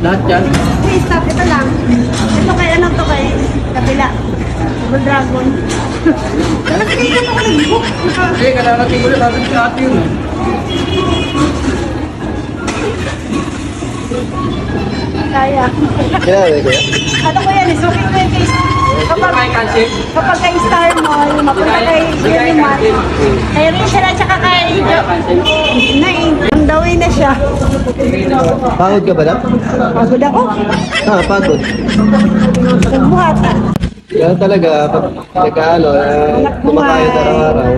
Lahat yan? Hey, stop. Ito lang. Ito kay ano to kay kabila. Double Dragon. Talaga kayo ako nag-book. Eh, kalarating ko lang. Sabi sa ate yun. Kaya. Kaya, kaya. Ano ko yan? Suki ko yung case. Kapag kay Star Mall, mapunta kay Uniman. Kay Rachel at saka kay ang dawin na siya. Pagod ka ba na? Pagod ako. Pagod. Nagbuhat. Kaya talaga, pag nagkaano, kumakayod araw-araw.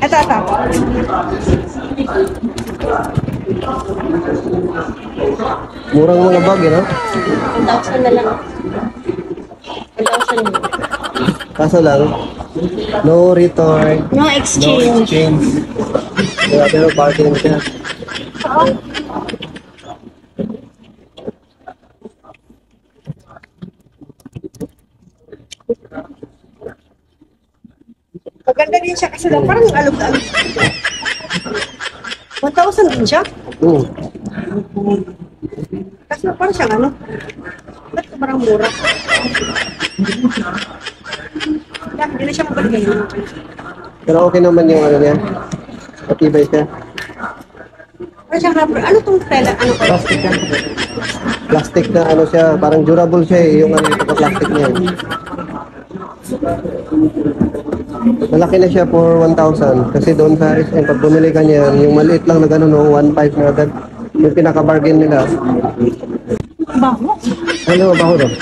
Ito. Murang mga bag, no? 1,000 na lang. 1,000 na. Kaso lang, no return, No no exchange. exchange. Pero parking siya. Oo. Maganda din siya kasi lang parang alog-alog. 1,000 din siya? Kasi parang siyang ano? Ba't parang mura? Hindi na siya mabalik. Pero okay naman yung ano niya. Matibay siya. Parang siyang rubber. Ano tong tela? Ano ko? Plastic na. Plastic na ano siya, parang durable siya yung ano yung plastic niya. Malaki na siya for 1,000 kasi doon sa SM pag bumili ka niyan, yung maliit lang na gano'n, no, 1,500 na agad. Yung pinaka-bargain nila. Baho. Ano ba baho doon?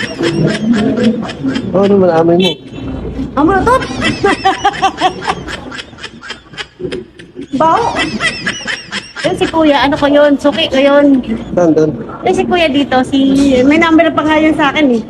Oh, ano malamoy mo? Amo na to? Baho. Yan si Kuya, ano ko yun? Suki ko yun. Saan doon? Yan si Kuya dito, may number pa nga yun sa akin eh.